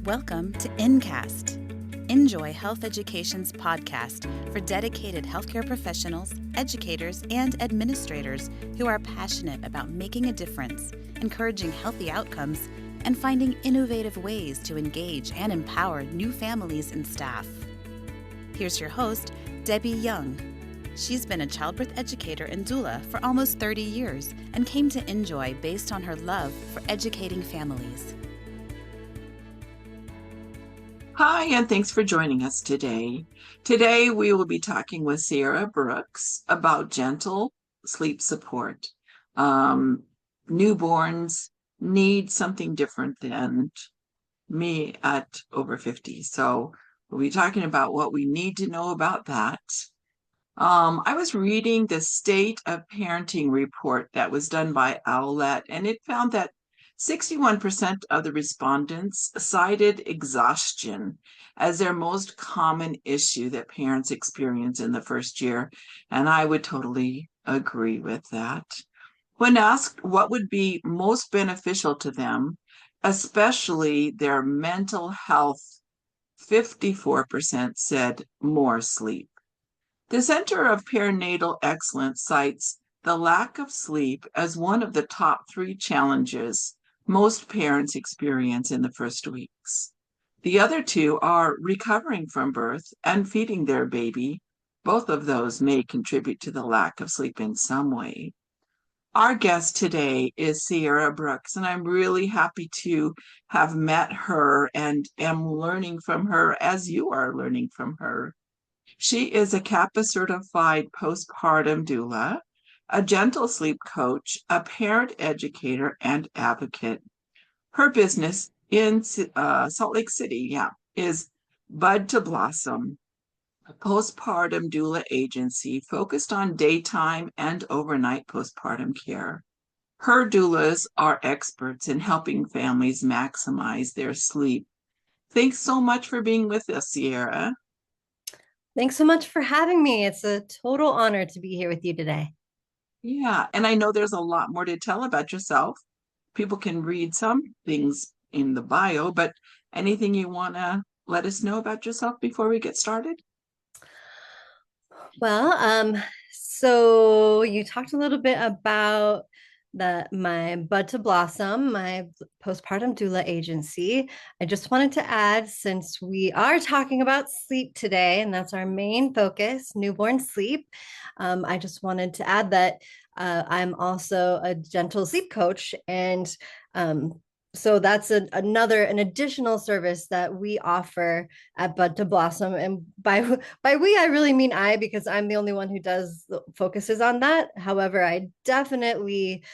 Welcome to InCast. Enjoy Health Education's podcast for dedicated healthcare professionals, educators, and administrators who are passionate about making a difference, encouraging healthy outcomes, and finding innovative ways to engage and empower new families and staff. Here's your host, Debbie Young. She's been a childbirth educator and doula for almost 30 years and came to Enjoy based on her love for educating families. Hi, and thanks for joining us today. Today, we will be talking with Sierra Brooks about gentle sleep support. Newborns need something different than me at over 50. So we'll be talking about what we need to know about that. I was reading the State of Parenting report that was done by Owlet, and it found that 61% of the respondents cited exhaustion as their most common issue that parents experience in the first year, and I would totally agree with that. When asked what would be most beneficial to them, especially their mental health, 54% said more sleep. The Center of Perinatal Excellence cites the lack of sleep as one of the top 3 challenges most parents experience in the first weeks. The other 2 are recovering from birth and feeding their baby. Both of those may contribute to the lack of sleep in some way. Our guest today is Sierra Brooks, and I'm really happy to have met her and am learning from her as you are learning from her. She is a CAPPA Certified Postpartum Doula, a gentle sleep coach, a parent educator, and advocate. Her business in Salt Lake City, is Bud to Blossom, a postpartum doula agency focused on daytime and overnight postpartum care. Her doulas are experts in helping families maximize their sleep. Thanks so much for being with us, Sierra. Thanks so much for having me. It's a total honor to be here with you today. Yeah, and I know there's a lot more to tell about yourself. People can read some things in the bio, but anything you want to let us know about yourself before we get started? Well, so you talked a little bit about my Bud to Blossom, my postpartum doula agency. I just wanted to add, since we are talking about sleep today, and that's our main focus, newborn sleep, I just wanted to add that I'm also a gentle sleep coach, and so that's an additional service that we offer at Bud to Blossom. And by we, I really mean I, because I'm the only one who focuses on that. However, I definitely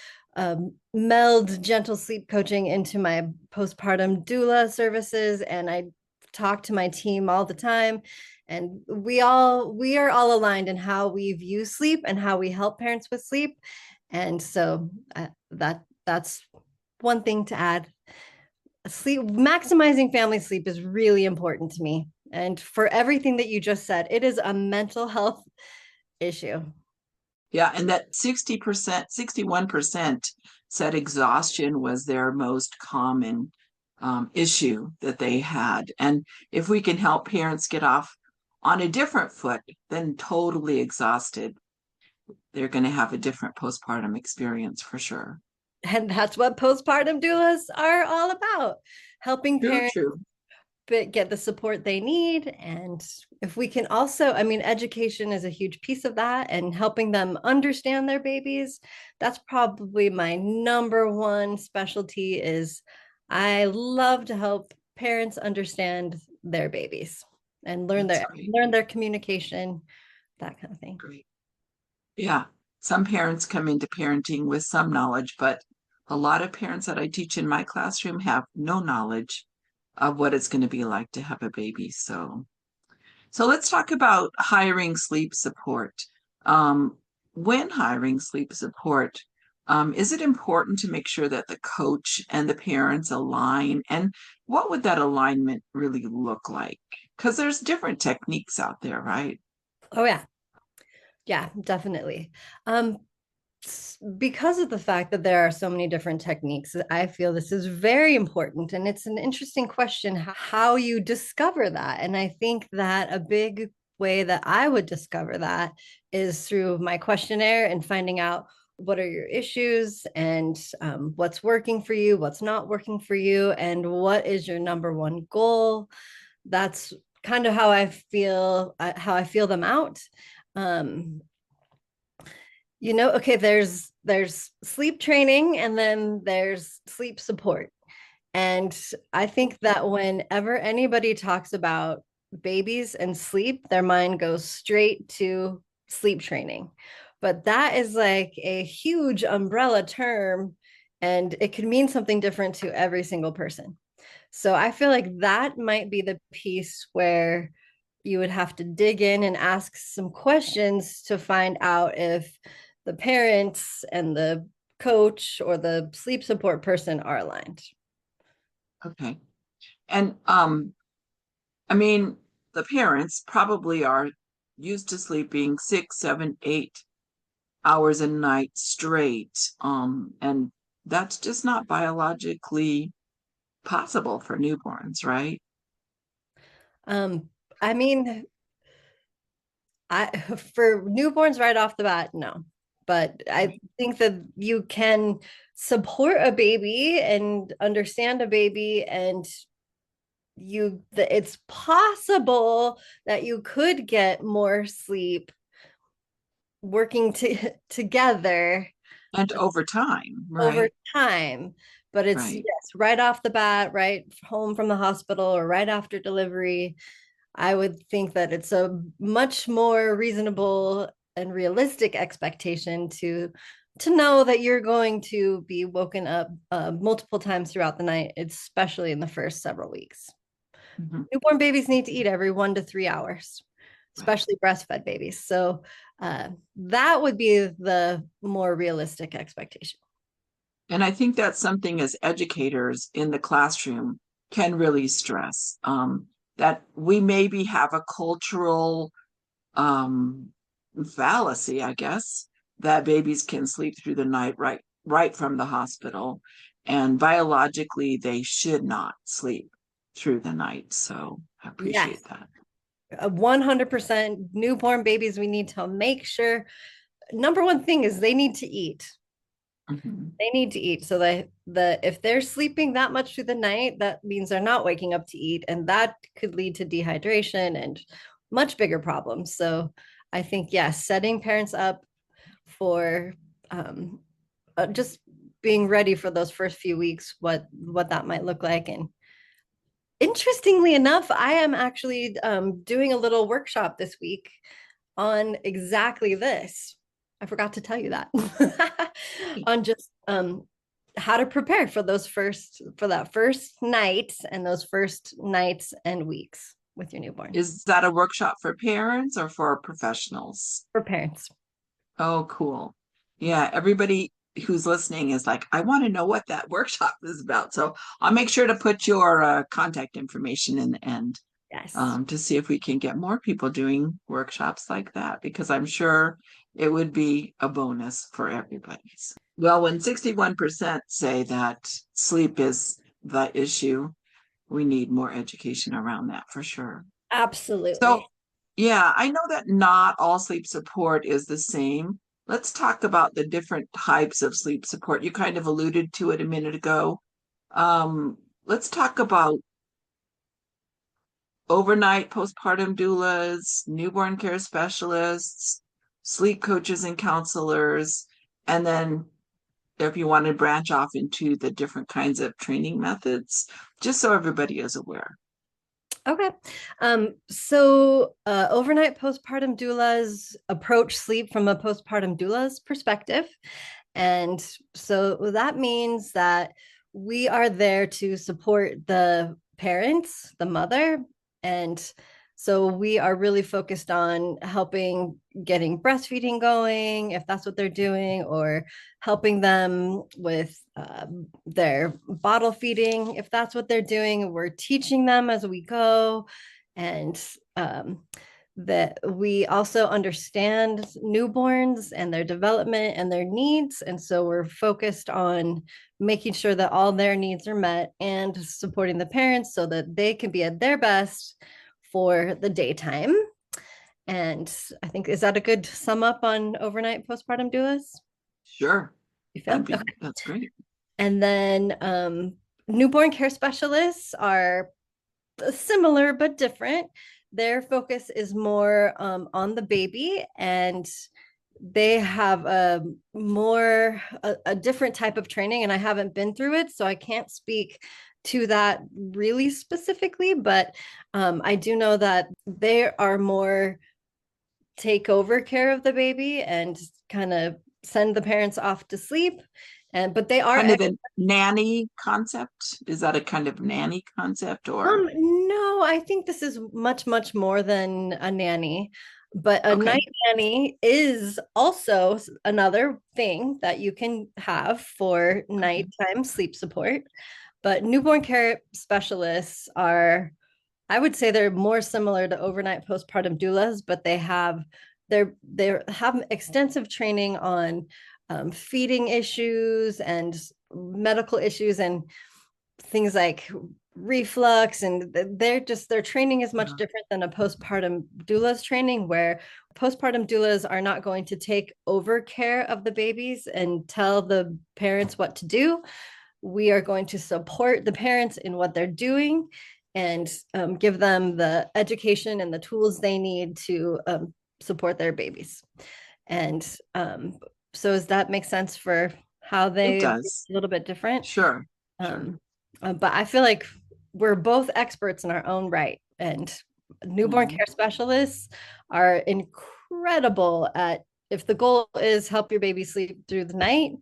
meld gentle sleep coaching into my postpartum doula services, and I talk to my team all the time. And we are all aligned in how we view sleep and how we help parents with sleep. And so that's one thing to add. Sleep, maximizing family sleep is really important to me. And for everything that you just said, it is a mental health issue. Yeah, and that 61% said exhaustion was their most common issue that they had. And if we can help parents get off on a different foot than totally exhausted, they're going to have a different postpartum experience for sure. And that's what postpartum doulas are all about, helping parents get the support they need. And if we can also, education is a huge piece of that, and helping them understand their babies. That's probably my number one specialty. Is I love to help parents understand their babies and learn their communication, that kind of thing. Great. Yeah. Some parents come into parenting with some knowledge, but a lot of parents that I teach in my classroom have no knowledge of what it's going to be like to have a baby. So let's talk about hiring sleep support. When hiring sleep support, is it important to make sure that the coach and the parents align? And what would that alignment really look like? Because there's different techniques out there, right? Oh, yeah. Yeah, definitely. because of the fact that there are so many different techniques, I feel this is very important. And it's an interesting question how you discover that. And I think that a big way that I would discover that is through my questionnaire and finding out what are your issues and what's working for you, what's not working for you, and what is your number one goal. That's kind of how I feel them out. Um, okay, there's sleep training and then there's sleep support. And I think that whenever anybody talks about babies and sleep, their mind goes straight to sleep training. But that is like a huge umbrella term, and it could mean something different to every single person. So I feel like that might be the piece where you would have to dig in and ask some questions to find out if the parents and the coach or the sleep support person are aligned. Okay. And I mean, the parents probably are used to sleeping 6, 7, 8 hours a night straight. And that's just not biologically possible for newborns, right? Um, I mean, I for newborns right off the bat, no. But I think that you can support a baby and understand a baby, and it's possible that you could get more sleep working together And over time, over right? time. But it's, Right. yes, right off the bat, right home from the hospital or right after delivery. I would think that it's a much more reasonable and realistic expectation to know that you're going to be woken up multiple times throughout the night, especially in the first several weeks. Mhm. Newborn babies need to eat every 1 to 3 hours, Right. especially breastfed babies. So that would be the more realistic expectation. And I think that's something as educators in the classroom can really stress, that we maybe have a cultural um, fallacy, I guess, that babies can sleep through the night right from the hospital, and biologically they should not sleep through the night. So I Yes, appreciate that. 100% newborn babies, we need to make sure number one thing is they need to eat. Mhm. They need to eat. So if they're sleeping that much through the night, that means they're not waking up to eat, and that could lead to dehydration and much bigger problems. So I think, yes, setting parents up for um, just being ready for those first few weeks, what that might look like. And interestingly enough, I am actually doing a little workshop this week on exactly this. I forgot to tell you that on just how to prepare for that first night and those first nights and weeks with your newborn Is that a workshop for parents or for professionals? for parents. Oh, cool. Yeah, everybody who's listening is like, I want to know what that workshop is about. So I'll make sure to put your contact information in the end, Yes, to see if we can get more people doing workshops like that, because I'm sure it would be a bonus for everybody. Well, when 61% say that sleep is the issue, we need more education around that for sure. So absolutely. yeah, I know that not all sleep support is the same. Let's talk about the different types of sleep support. You kind of alluded to it a minute ago. Let's talk about overnight postpartum doulas, newborn care specialists, sleep coaches and counselors, and then if you want to branch off into the different kinds of training methods, just so everybody is aware. Okay. So overnight postpartum doulas approach sleep from a postpartum doula's perspective. And so that means that we are there to support the parents, the mother. And so we are really focused on helping getting breastfeeding going, if that's what they're doing, or helping them with their bottle feeding, if that's what they're doing. We're teaching them as we go. And that we also understand newborns and their development and their needs. And so we're focused on making sure that all their needs are met and supporting the parents so that they can be at their best for the daytime. And I think, is that a good sum up on overnight postpartum doulas? Sure. You feel? Okay. That's great. And then newborn care specialists are similar but different. Their focus is more on the baby, and they have a different type of training, and I haven't been through it, so I can't speak to that really specifically, but I do know that they are more take over care of the baby and kind of send the parents off to sleep. And but they are kind of a nanny concept. Is that a kind of nanny concept or? No, I think this is much more than a nanny, but a night nanny is also another thing that you can have for nighttime sleep support. But newborn care specialists are, I would say they're more similar to overnight postpartum doulas, but they have extensive training on feeding issues and medical issues and things like reflux, and their training is much different than a postpartum doula's training, where postpartum doulas are not going to take over care of the babies and tell the parents what to do. We are going to support the parents in what they're doing and give them the education and the tools they need to support their babies. And so does that make sense for how they are a little bit different? Sure. But I feel like we're both experts in our own right, and newborn care specialists are incredible at, if the goal is help your baby sleep through the night,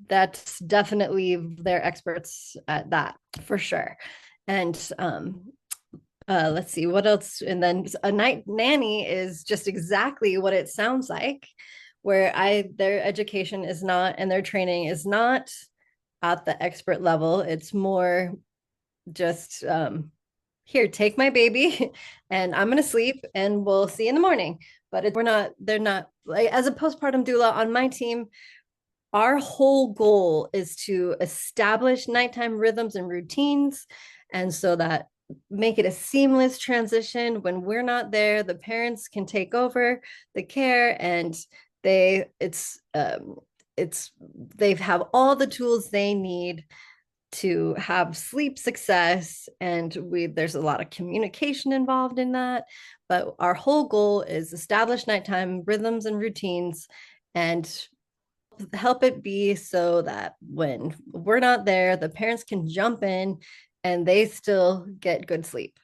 that's definitely, they're experts at that for sure. And let's see what else. And then a night nanny is just exactly what it sounds like, where their education is not, and their training is not at the expert level. It's more just here, take my baby and I'm going to sleep and we'll see you in the morning. But they're not, like, as a postpartum doula on my team, our whole goal is to establish nighttime rhythms and routines. And so that make it a seamless transition. When we're not there, the parents can take over the care, and they have all the tools they need to have sleep success. And there's a lot of communication involved in that. But our whole goal is establish nighttime rhythms and routines and help it be so that when we're not there, the parents can jump in and they still get good sleep.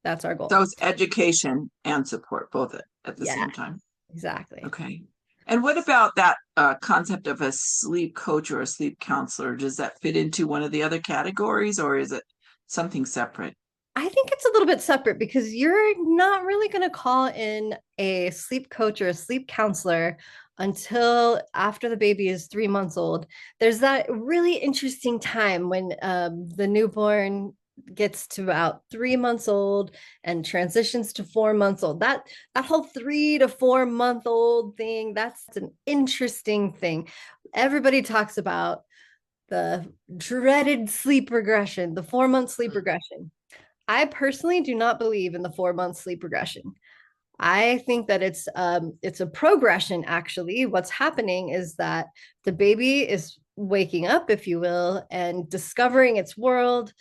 That's our goal. So it's education and support both at the same time. Exactly. Okay. And what about that concept of a sleep coach or a sleep counselor? Does that fit into one of the other categories, or is it something separate? I think it's a little bit separate, because you're not really going to call in a sleep coach or a sleep counselor until after the baby is 3 months old. There's that really interesting time when the newborn gets to about 3 months old and transitions to 4 months old. That whole 3 to 4 month old thing, that's an interesting thing. Everybody talks about the dreaded sleep regression, the 4 month sleep regression. I personally do not believe in the 4 month sleep regression. I think that it's a progression. Actually, what's happening is that the baby is waking up, if you will, and discovering its world.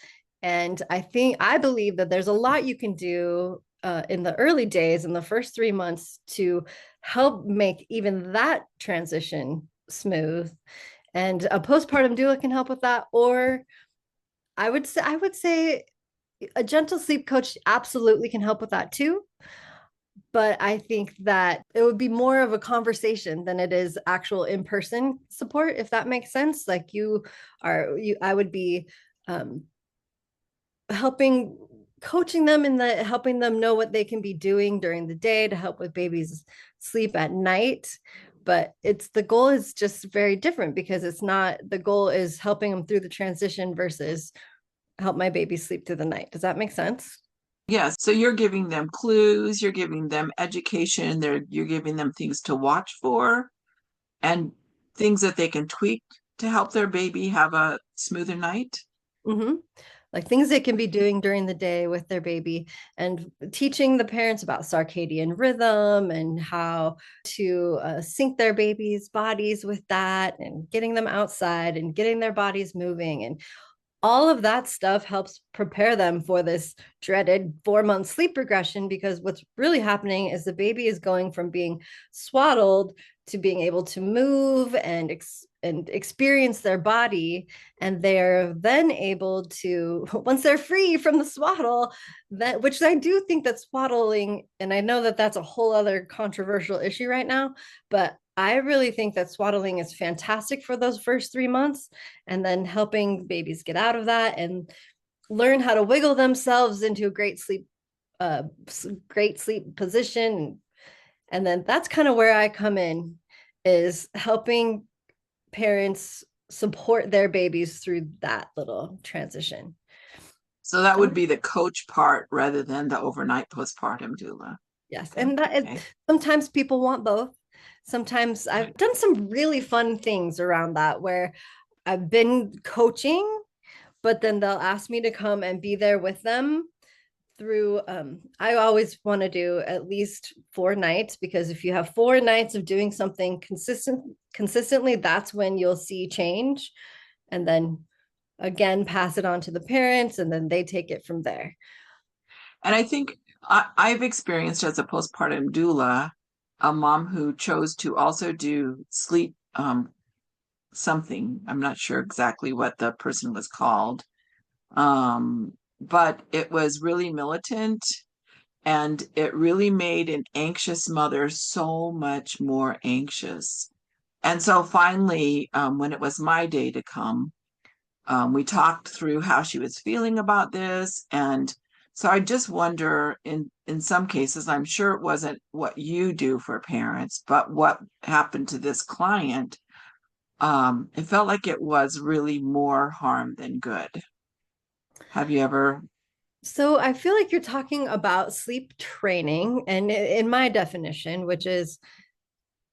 And I believe that there's a lot you can do in the early days, in the first 3 months, to help make even that transition smooth. And a postpartum doula can help with that. Or I would say a gentle sleep coach absolutely can help with that too. But I think that it would be more of a conversation than it is actual in-person support, if that makes sense. Like I would be coaching them helping them know what they can be doing during the day to help with babies sleep at night. But the goal is just very different, because the goal is helping them through the transition versus help my baby sleep through the night. Does that make sense? Yes, so you're giving them clues, you're giving them education, you're giving them things to watch for and things that they can tweak to help their baby have a smoother night. Mm-hmm. Like things they can be doing during the day with their baby, and teaching the parents about circadian rhythm and how to sync their babies' bodies with that, and getting them outside and getting their bodies moving. And all of that stuff helps prepare them for this dreaded 4 month sleep regression, because what's really happening is the baby is going from being swaddled to being able to move and experience their body, and they're then able to, once they're free from the swaddle, that, which I do think that swaddling, and I know that that's a whole other controversial issue right now, but I really think that swaddling is fantastic for those first 3 months, and then helping babies get out of that and learn how to wiggle themselves into a great sleep position. And then that's kind of where I come in, is helping parents support their babies through that little transition. So that would be the coach part rather than the overnight postpartum doula. Yes. And that is, sometimes people want both. Sometimes I've done some really fun things around that, where I've been coaching, but then they'll ask me to come and be there with them through, I always want to do at least 4 nights, because if you have 4 nights of doing something consistently, that's when you'll see change. And then again, pass it on to the parents, and then they take it from there. And I think I've experienced as a postpartum doula, a mom who chose to also do sleep something. I'm not sure exactly what the person was called. But it was really militant, and it really made an anxious mother so much more anxious. And so finally, when it was my day to come, we talked through how she was feeling about this. And so I just wonder, in some cases, I'm sure it wasn't what you do for parents, but what happened to this client, it felt like it was really more harm than good. Have you ever? So I feel like you're talking about sleep training, and in my definition, which is,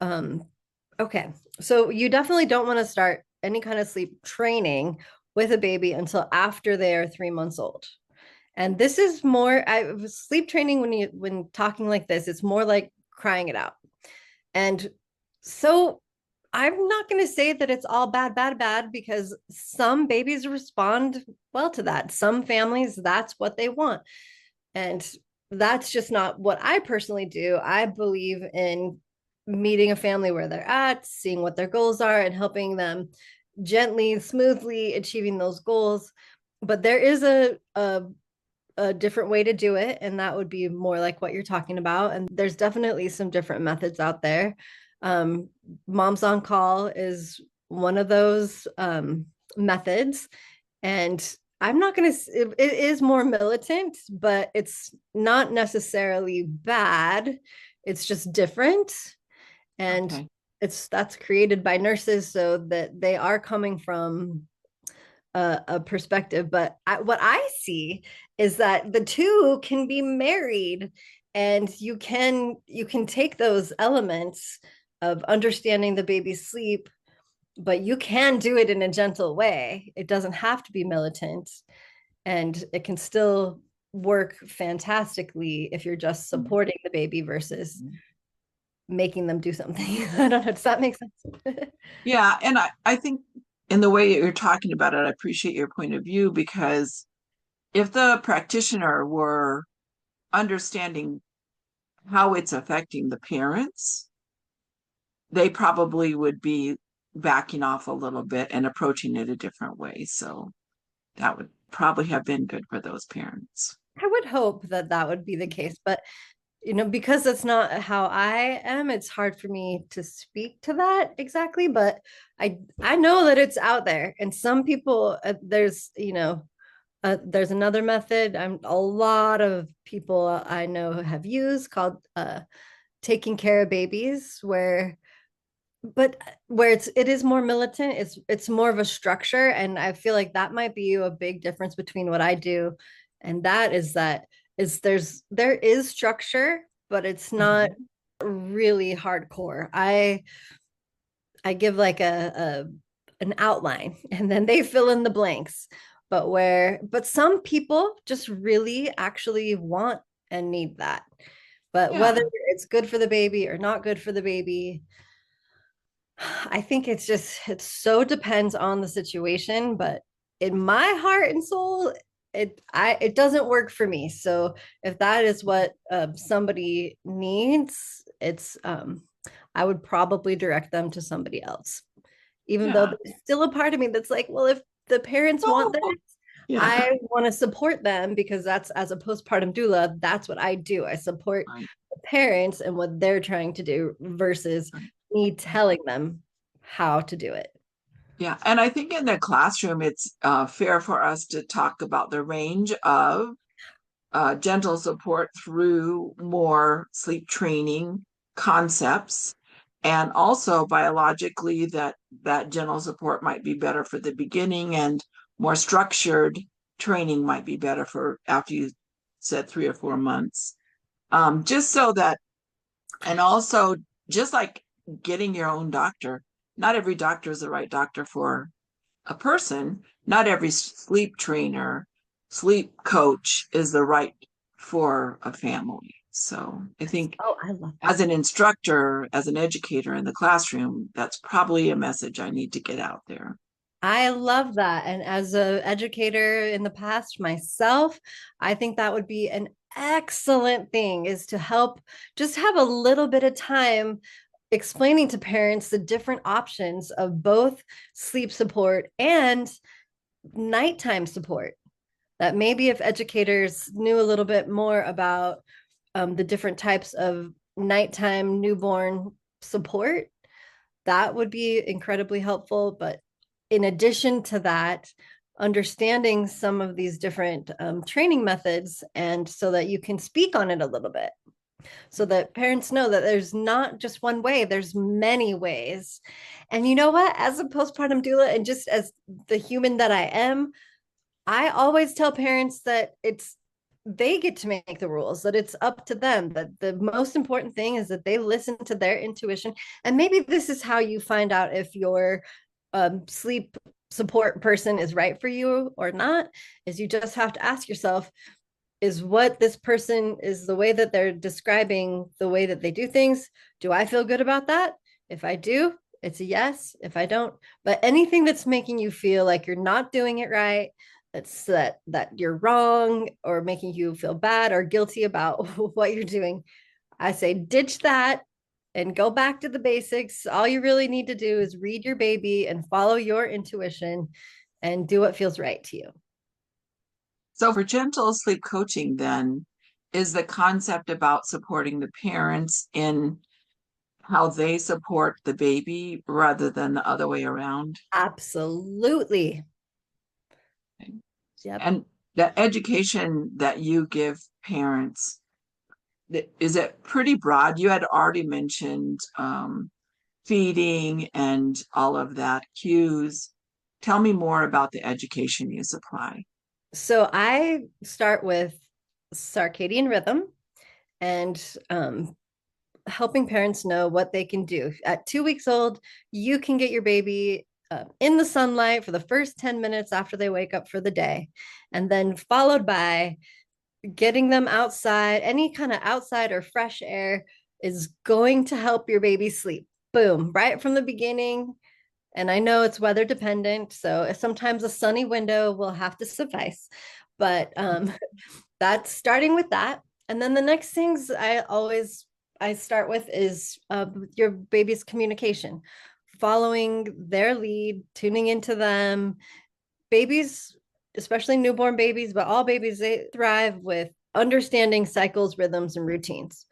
okay, so you definitely don't want to start any kind of sleep training with a baby until after they are 3 months old. And this is more, sleep training, when talking like this, it's more like crying it out. And so I'm not going to say that it's all bad, because some babies respond well to that. Some families, that's what they want. And that's just not what I personally do. I believe in meeting a family where they're at, seeing what their goals are, and helping them gently, smoothly achieving those goals. But there is a different way to do it, and that would be more like what you're talking about. And there's definitely some different methods out there. Moms on Call is one of those methods, and I'm not going to, it is more militant, but it's not necessarily bad. It's just different. And Okay. that's created by nurses, so that they are coming from a perspective. But what I see is that the two can be married, and you can take those elements of understanding the baby's sleep, but you can do it in a gentle way. It doesn't have to be militant, and it can still work fantastically if you're just supporting the baby versus making them do something. I don't know. Does that make sense? Yeah, and I think in the way you're talking about it, I appreciate your point of view, because if the practitioner were understanding how it's affecting the parents, they probably would be backing off a little bit and approaching it a different way. So that would probably have been good for those parents. I would hope that that would be the case, but because that's not how I am, it's hard for me to speak to that exactly. But I know that it's out there, and some people, there's another method a lot of people I know have used, called taking care of babies, where it is more militant. It's more of a structure, and I feel like that might be a big difference between what I do, and that is that is there is structure, but it's not really hardcore. I give like a an outline and then they fill in the blanks. But some people just really actually want and need that. But whether Yeah. it's good for the baby or not good for the baby, I think it so depends on the situation, but in my heart and soul, it doesn't work for me. So if that is what somebody needs, it's I would probably direct them to somebody else. Even though Yeah. there's still a part of me that's like, well, if the parents want this, Oh, yeah. I want to support them because that's as a postpartum doula, that's what I do. I support Right. the parents and what they're trying to do versus Right. me telling them how to do it. Yeah. And I think in the classroom, it's fair for us to talk about the range of gentle support through more sleep training concepts, and also biologically that gentle support might be better for the beginning, and more structured training might be better for after you said 3 or 4 months. Just so that, and also just like getting your own doctor, not every doctor is the right doctor for a person. Not every sleep trainer, sleep coach is the right for a family. So I think Oh, I love as that. an instructor, as an educator in the classroom, that's probably a message I need to get out there. I love that. And as an educator in the past myself, I think that would be an excellent thing is to help just have a little bit of time explaining to parents the different options of both sleep support and nighttime support. That maybe if educators knew a little bit more about the different types of nighttime newborn support, that would be incredibly helpful. But in addition to that, understanding some of these different training methods, and so that you can speak on it a little bit, so that parents know that there's not just one way, there's many ways. And you know what? As a postpartum doula, and just as the human that I am, I always tell parents that they get to make the rules, that it's up to them, that the most important thing is that they listen to their intuition. And maybe this is how you find out if your sleep support person is right for you or not, is you just have to ask yourself, is what this person is the way that they're describing the way that they do things, do I feel good about that? If I do, it's a yes. If I don't, but anything that's making you feel like you're not doing it right, that's that you're wrong, or making you feel bad or guilty about what you're doing, I say ditch that and go back to the basics. All you really need to do is read your baby and follow your intuition and do what feels right to you. So for gentle sleep coaching, then, is the concept about supporting the parents in how they support the baby rather than the other way around? Absolutely. Okay. Yep. And the education that you give parents, is it pretty broad? You had already mentioned feeding and all of that, cues. Tell me more about the education you supply. So I start with circadian rhythm and helping parents know what they can do. At 2 weeks old, you can get your baby in the sunlight for the first 10 minutes after they wake up for the day, and then followed by getting them outside. Any kind of outside or fresh air is going to help your baby sleep. Boom, right from the beginning. And I know it's weather dependent, so sometimes a sunny window will have to suffice. But that's starting with that. And then the next things I start with is your baby's communication, following their lead, tuning into them. Babies, especially newborn babies, but all babies, they thrive with understanding cycles, rhythms, and routines.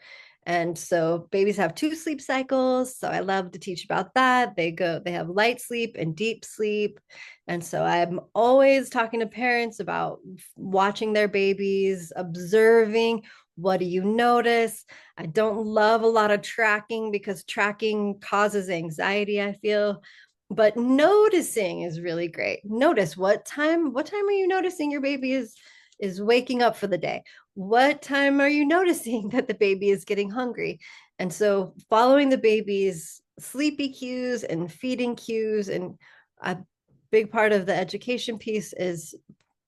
And so babies have two sleep cycles. So I love to teach about that. They have light sleep and deep sleep. And so I'm always talking to parents about watching their babies, observing, what do you notice? I don't love a lot of tracking because tracking causes anxiety, I feel. But noticing is really great. Notice what time are you noticing your baby is is waking up for the day? What time are you noticing that the baby is getting hungry? And so following the baby's sleepy cues and feeding cues, and a big part of the education piece is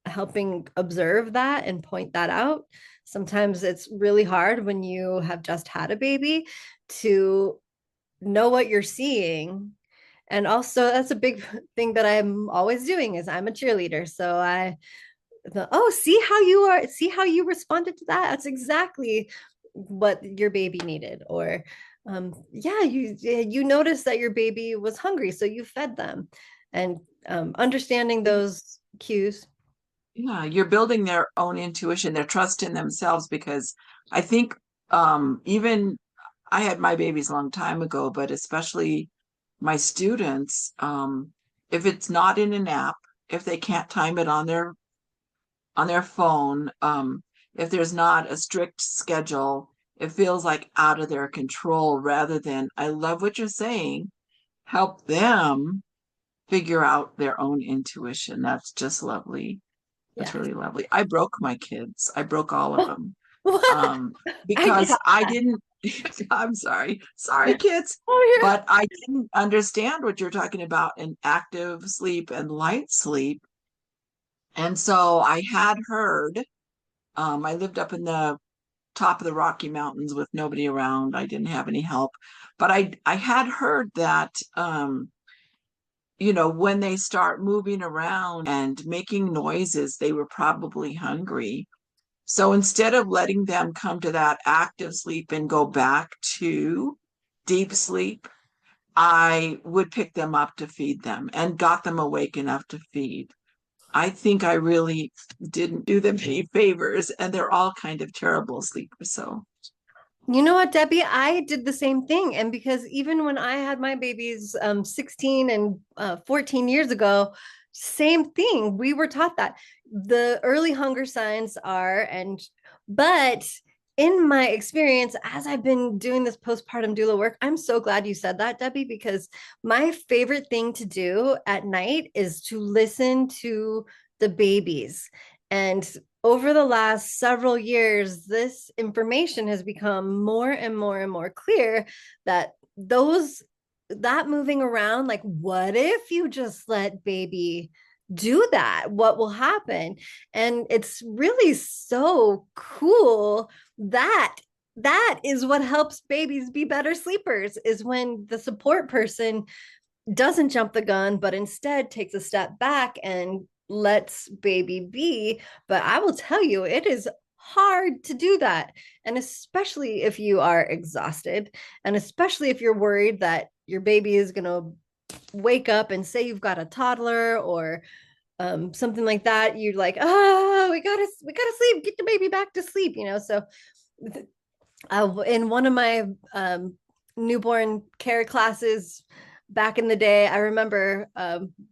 helping observe that and point that out. Sometimes it's really hard when you have just had a baby to know what you're seeing. And also that's a big thing that I'm always doing is I'm a cheerleader. So see how you are, see how you responded to that. That's exactly what your baby needed. Or yeah, you noticed that your baby was hungry, so you fed them. And understanding those cues. Yeah, you're building their own intuition, their trust in themselves, because I think even I had my babies a long time ago, but especially my students, if it's not in an app, if they can't time it on their phone, if there's not a strict schedule, it feels like out of their control rather than, I love what you're saying, help them figure out their own intuition. That's just lovely. That's Yeah. really lovely. I broke my kids. I broke all of them. What? Um, I because get I that. didn't, I'm sorry. Sorry, kids. Oh yeah. But I didn't understand what you're talking about in active sleep and light sleep. And so I had heard, I lived up in the top of the Rocky Mountains with nobody around. I didn't have any help. But I had heard that when they start moving around and making noises, they were probably hungry. So instead of letting them come to that active sleep and go back to deep sleep, I would pick them up to feed them and got them awake enough to feed. I think I really didn't do them any favors, and they're all kind of terrible sleepers. So, You know what, Debbie? I did the same thing. And because even when I had my babies 16 and 14 years ago, same thing. We were taught that the early hunger signs are, but in my experience, as I've been doing this postpartum doula work, I'm so glad you said that, Debbie, because my favorite thing to do at night is to listen to the babies. And over the last several years, this information has become more and more and more clear that that moving around, like, what if you just let baby do that? What will happen? And it's really so cool that that is what helps babies be better sleepers, is when the support person doesn't jump the gun, but instead takes a step back and lets baby be. But I will tell you, it is hard to do that. And especially if you are exhausted, and especially if you're worried that your baby is going to wake up and say you've got a toddler or something like that. You're like, oh, we gotta sleep, get the baby back to sleep, so in one of my newborn care classes back in the day, I remember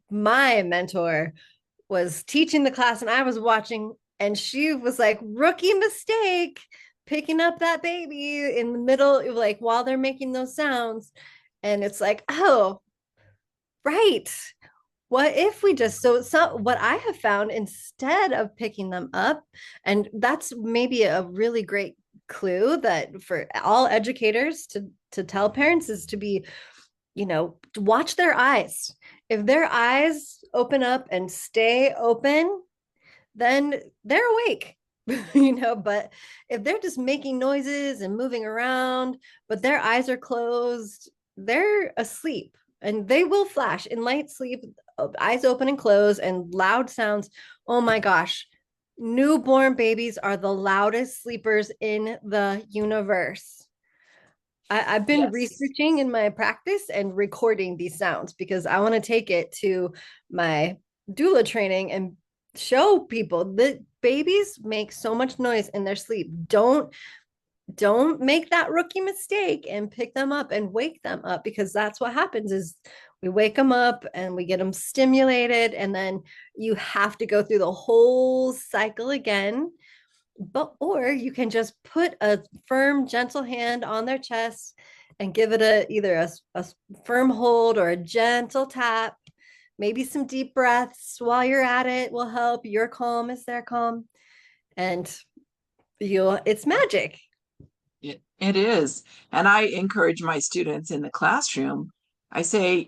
my mentor was teaching the class and I was watching, and she was like, rookie mistake, picking up that baby in the middle, like while they're making those sounds. And it's like, oh, right. What if we just so what I have found, instead of picking them up, and that's maybe a really great clue that for all educators to tell parents, is to be, watch their eyes. If their eyes open up and stay open, then they're awake. But if they're just making noises and moving around, but their eyes are closed, they're asleep. And they will flash in light sleep, eyes open and close, and loud sounds. Oh my gosh, newborn babies are the loudest sleepers in the universe. I've been yes. researching in my practice and recording these sounds because I want to take it to my doula training and show people that babies make so much noise in their sleep. Don't make that rookie mistake and pick them up and wake them up, because that's what happens is we wake them up and we get them stimulated, and then you have to go through the whole cycle again. But or you can just put a firm gentle hand on their chest and give it either a firm hold or a gentle tap. Maybe some deep breaths while you're at it will help. Your calm is their calm. and it's magic. It is. And I encourage my students in the classroom. I say,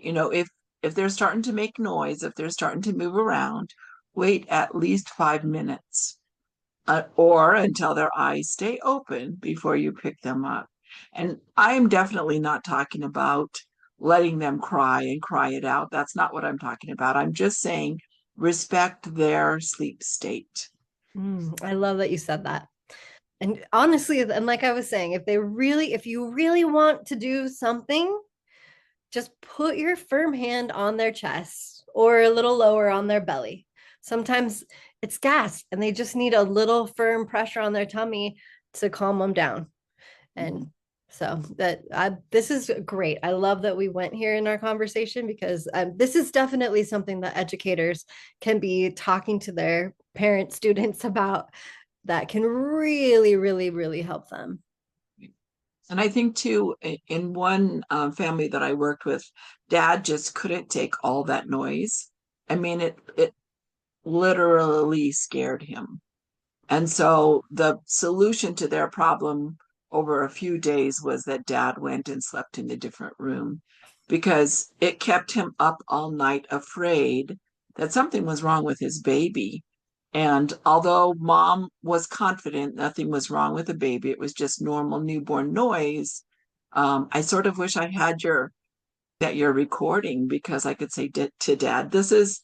if they're starting to make noise, if they're starting to move around, wait at least 5 minutes, or until their eyes stay open before you pick them up. And I'm definitely not talking about letting them cry and cry it out. That's not what I'm talking about. I'm just saying respect their sleep state. I love that you said that. And honestly, and like I was saying, if you really want to do something, just put your firm hand on their chest or a little lower on their belly. Sometimes it's gas and they just need a little firm pressure on their tummy to calm them down. And so this is great. I love that we went here in our conversation, because this is definitely something that educators can be talking to their parent students about, that can really, really, really help them. And I think too, in one family that I worked with, dad just couldn't take all that noise. I mean, it literally scared him. And so the solution to their problem over a few days was that dad went and slept in a different room, because it kept him up all night afraid that something was wrong with his baby. And although mom was confident nothing was wrong with the baby, it was just normal newborn noise. I sort of wish I had your recording, because I could say to dad, this is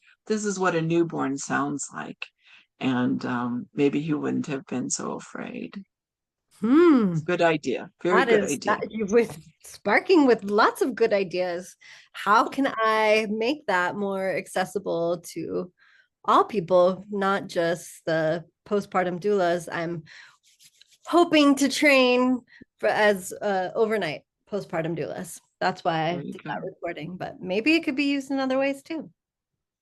what a newborn sounds like. And maybe he wouldn't have been so afraid. Good idea. Very That good is idea. that you with sparking with lots of good ideas. How can I make that more accessible to all people, not just the postpartum doulas I'm hoping to train for as overnight postpartum doulas? That's why I There you did go. that recording, but maybe it could be used in other ways too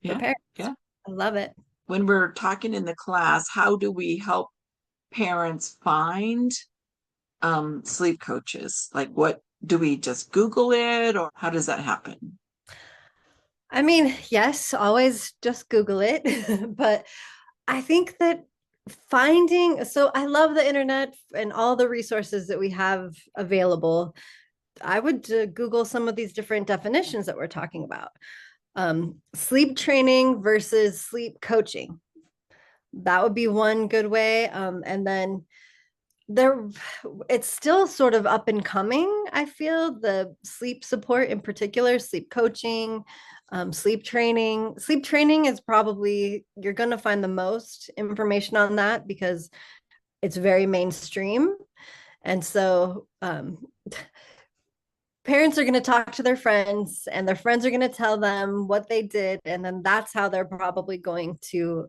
for Yeah, parents. yeah. I love it. When we're talking in the class, how do we help parents find sleep coaches? Like, what do we just Google it, or how does that happen? I mean, yes, always just Google it, but I think that I love the internet and all the resources that we have available. I would Google some of these different definitions that we're talking about. Sleep training versus sleep coaching. That would be one good way. And then there, it's still sort of up and coming. I feel the sleep support, in particular, sleep coaching, sleep training. Sleep training is probably, you're going to find the most information on that, because it's very mainstream. And so parents are going to talk to their friends, and their friends are going to tell them what they did, and then that's how they're probably going to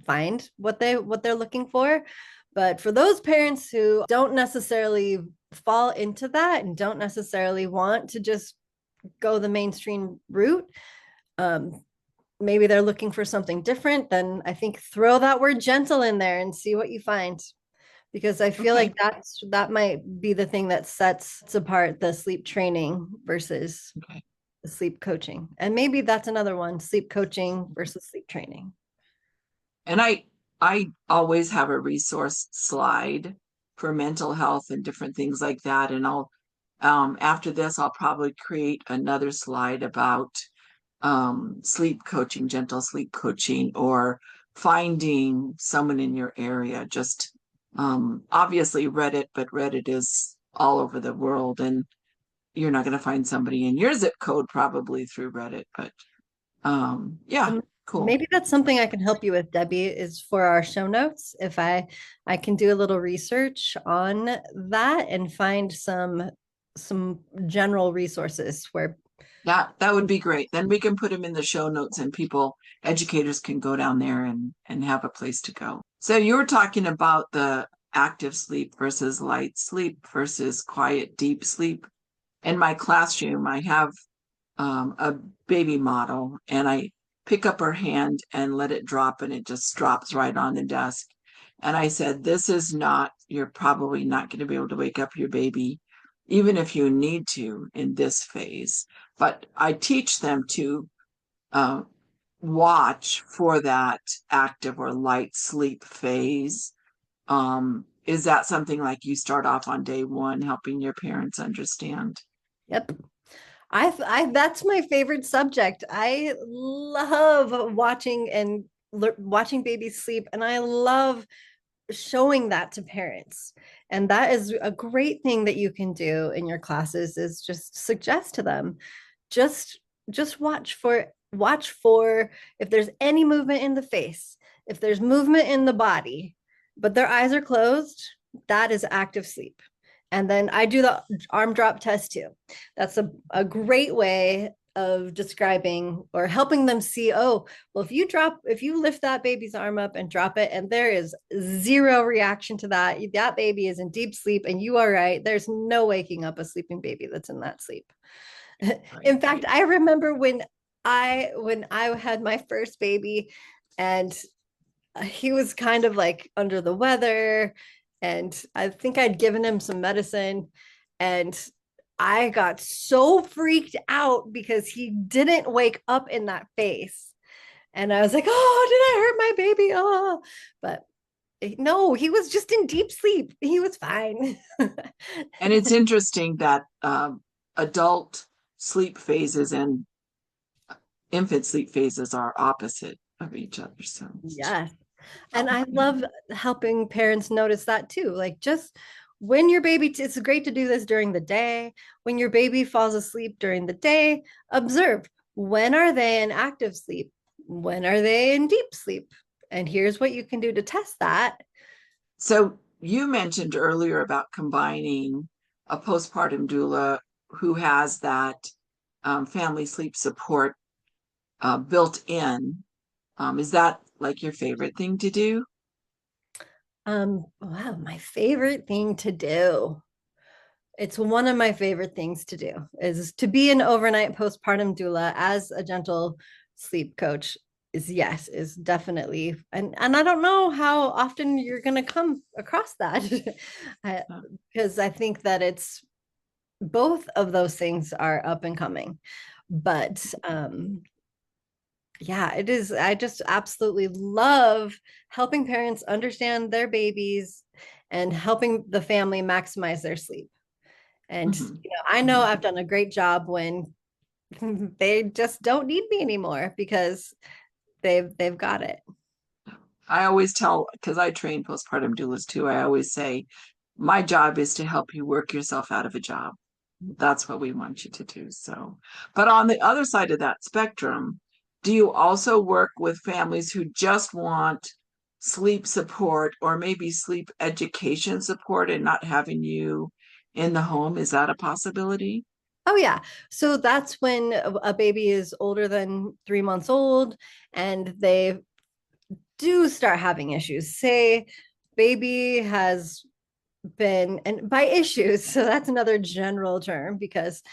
find what they're looking for. But for those parents who don't necessarily fall into that and don't necessarily want to just go the mainstream route, um, maybe they're looking for something different, then I think throw that word gentle in there and see what you find, because I feel Okay. like that might be the thing that sets apart the sleep training versus Okay. the sleep coaching. And maybe that's another one, sleep coaching versus sleep training. And I always have a resource slide for mental health and different things like that. And I'll after this, I'll probably create another slide about sleep coaching, gentle sleep coaching, or finding someone in your area. Just obviously Reddit, but Reddit is all over the world, and you're not going to find somebody in your zip code probably through Reddit. But yeah, cool. Maybe that's something I can help you with, Debbie, is for our show notes. If I can do a little research on that and find some general resources where. That would be great. Then we can put them in the show notes, and educators can go down there and have a place to go. So you were talking about the active sleep versus light sleep versus quiet, deep sleep. In my classroom, I have a baby model, and I pick up her hand and let it drop, and it just drops right on the desk. And I said, you're probably not going to be able to wake up your baby, even if you need to in this phase. But I teach them to uh, watch for that active or light sleep phase. Is that something like you start off on day one, helping your parents understand? Yep. That's my favorite subject. I love watching babies sleep, and I love showing that to parents. And that is a great thing that you can do in your classes, is just suggest to them, just watch for if there's any movement in the face, if there's movement in the body, but their eyes are closed, that is active sleep. And then I do the arm drop test too. That's a great way of describing or helping them see, oh, well, if you lift that baby's arm up and drop it, and there is zero reaction to that, that baby is in deep sleep, and you are right. There's no waking up a sleeping baby that's in that sleep. In fact, I remember when I had my first baby, and he was kind of like under the weather, and I think I'd given him some medicine, and I got so freaked out because he didn't wake up in that face. And I was like, oh, did I hurt my baby? Oh, but no, he was just in deep sleep. He was fine. And it's interesting that adult sleep phases and infant sleep phases are opposite of each other. So Yes. And I love helping parents notice that too. Like, just when your baby, it's great to do this during the day. When your baby falls asleep during the day, observe, when are they in active sleep? When are they in deep sleep? And here's what you can do to test that. So you mentioned earlier about combining a postpartum doula who has that family sleep support built in. Is that like your favorite thing to do? Wow, my favorite thing to do. It's one of my favorite things to do is to be an overnight postpartum doula as a gentle sleep coach. Is definitely, and I don't know how often you're going to come across that. Because I think that it's both of those things are up and coming. But yeah, it is. I just absolutely love helping parents understand their babies and helping the family maximize their sleep. And I know I've done a great job when they just don't need me anymore because they've got it. I always tell, because I train postpartum doulas too, I always say, my job is to help you work yourself out of a job. That's what we want you to do. So, but on the other side of that spectrum, do you also work with families who just want sleep support or maybe sleep education support and not having you in the home? Is that a possibility? Oh yeah. So that's when a baby is older than 3 months old and they do start having issues. Say baby has been, and by issues, so that's another general term because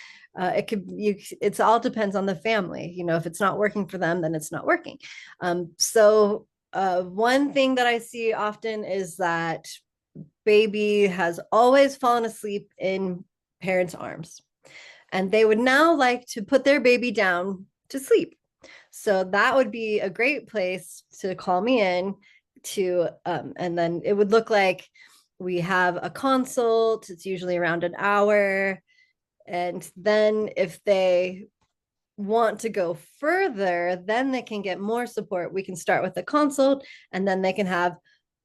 it's all depends on the family. If it's not working for them, then it's not working. So one thing that I see often is that baby has always fallen asleep in parents' arms, and they would now like to put their baby down to sleep. So that would be a great place to call me in to, and then it would look like we have a consult. It's usually around an hour. And then if they want to go further, then they can get more support. We can start with the consult, and then they can have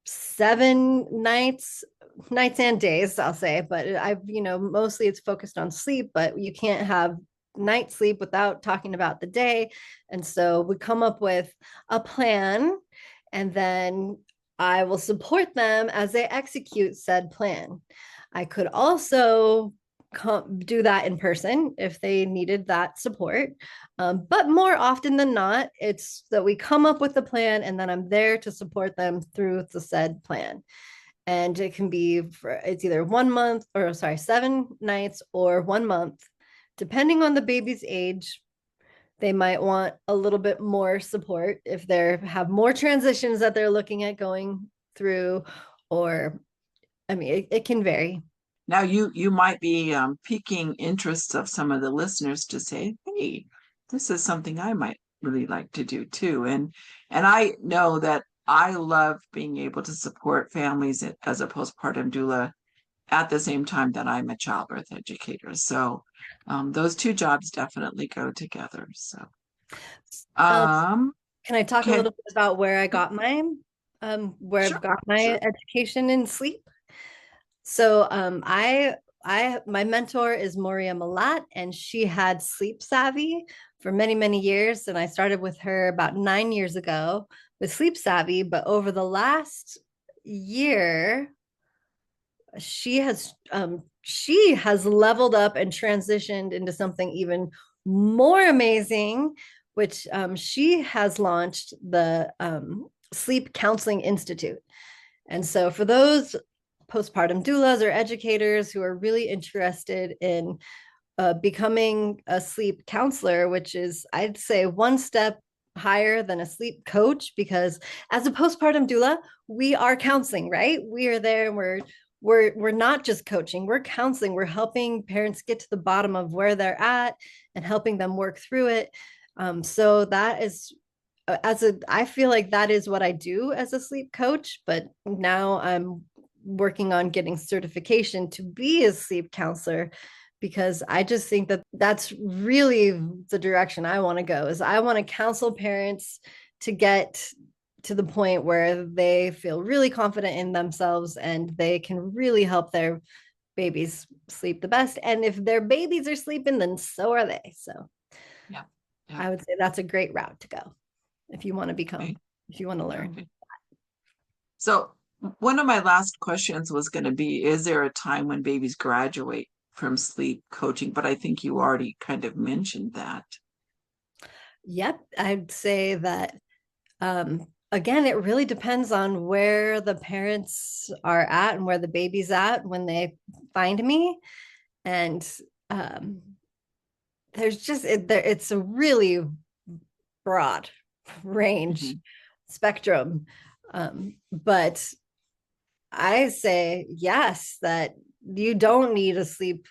7 nights and days, I'll say, but mostly it's focused on sleep, but you can't have night sleep without talking about the day. And so we come up with a plan, and then I will support them as they execute said plan. I could also do that in person if they needed that support. But more often than not, it's that we come up with a plan, and then I'm there to support them through the said plan. And it can be it's either 1 month, or sorry, 7 nights or 1 month, depending on the baby's age. They might want a little bit more support if they have more transitions that they're looking at going through, or I mean, it can vary. Now you might be piquing interests of some of the listeners to say, hey, this is something I might really like to do too. And I know that I love being able to support families as a postpartum doula at the same time that I'm a childbirth educator. So those two jobs definitely go together. So Um, um, can I talk a can little bit about where I got where I've sure, got my sure. education in sleep? So my mentor is Moria Malat, and she had Sleep Savvy for many, many years. And I started with her about 9 years ago with Sleep Savvy. But over the last year, she has leveled up and transitioned into something even more amazing, which she has launched the Sleep Counseling Institute. And so for those postpartum doulas or educators who are really interested in becoming a sleep counselor, which is, I'd say, one step higher than a sleep coach, because as a postpartum doula, we are counseling, right? We are there and we're not just coaching, we're counseling, we're helping parents get to the bottom of where they're at and helping them work through it. So that is I feel like that is what I do as a sleep coach, but now I'm working on getting certification to be a sleep counselor, because I just think that that's really the direction I want to go. Is I want to counsel parents to get to the point where they feel really confident in themselves and they can really help their babies sleep the best. And if their babies are sleeping, then so are they. So Yeah, yeah. I would say that's a great route to go if you want to Okay. if you want to learn. Okay. So one of my last questions was going to be, is there a time when babies graduate from sleep coaching? But I think you already kind of mentioned that. Yep, I'd say that again, it really depends on where the parents are at and where the baby's at when they find me. And um, there's just it's a really broad range Mhm. spectrum. But I say yes, that you don't need a sleep.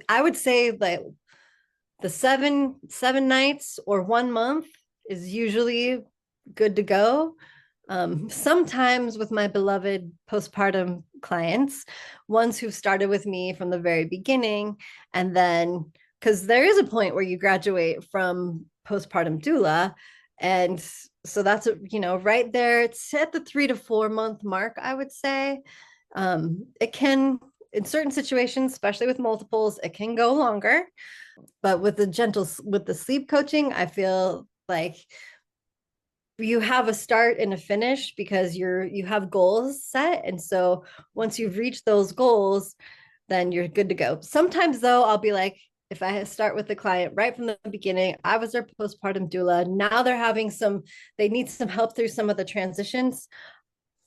I would say that the seven nights or 1 month is usually good to go. Sometimes with my beloved postpartum clients, ones who've started with me from the very beginning, and then because there is a point where you graduate from postpartum doula, and so that's right there. It's at the 3 to 4 month mark, I would say. It can, in certain situations, especially with multiples, it can go longer. But with the sleep coaching, I feel like you have a start and a finish because you have goals set. And so once you've reached those goals, then you're good to go. Sometimes though, I'll be like, if I start with the client right from the beginning, I was their postpartum doula. Now they need some help through some of the transitions.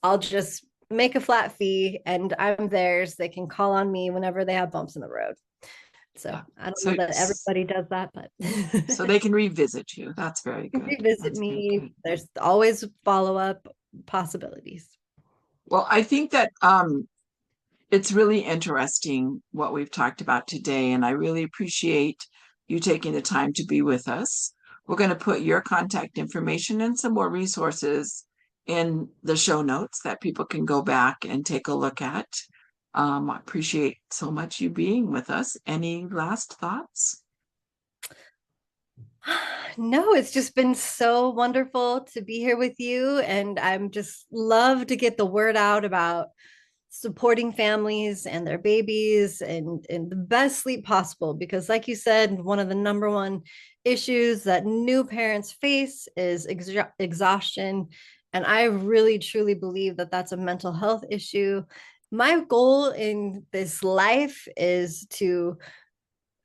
I'll just make a flat fee and I'm theirs. They can call on me whenever they have bumps in the road. So Yeah. I don't know So that everybody does that, but so they can revisit you. That's very good. revisit That's very me. good. There's always follow-up possibilities. Well, I think that it's really interesting what we've talked about today, and I really appreciate you taking the time to be with us. We're going to put your contact information and some more resources in the show notes that people can go back and take a look at. I appreciate so much you being with us. Any last thoughts? No, it's just been so wonderful to be here with you. And I'm just love to get the word out about supporting families and their babies and the best sleep possible. Because, like you said, one of the number one issues that new parents face is exhaustion. And I really, truly believe that that's a mental health issue. My goal in this life is to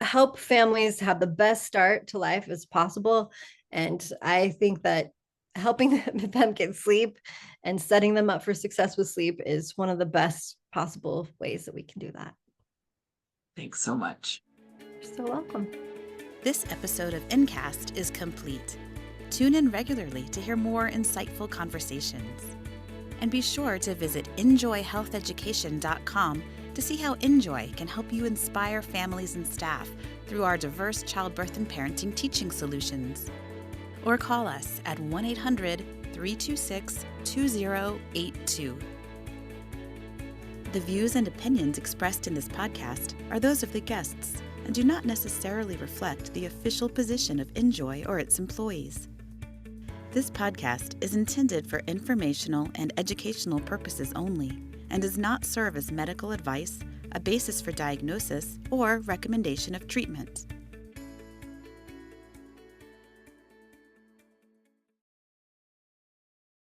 help families have the best start to life as possible. And I think that helping them get sleep and setting them up for success with sleep is one of the best possible ways that we can do that. Thanks so much. You're so welcome. This episode of InCast is complete. Tune in regularly to hear more insightful conversations. And be sure to visit enjoyhealtheducation.com to see how Enjoy can help you inspire families and staff through our diverse childbirth and parenting teaching solutions. Or call us at 1-800 326-2082. The views and opinions expressed in this podcast are those of the guests and do not necessarily reflect the official position of Enjoy or its employees. This podcast is intended for informational and educational purposes only and does not serve as medical advice, a basis for diagnosis, or recommendation of treatment.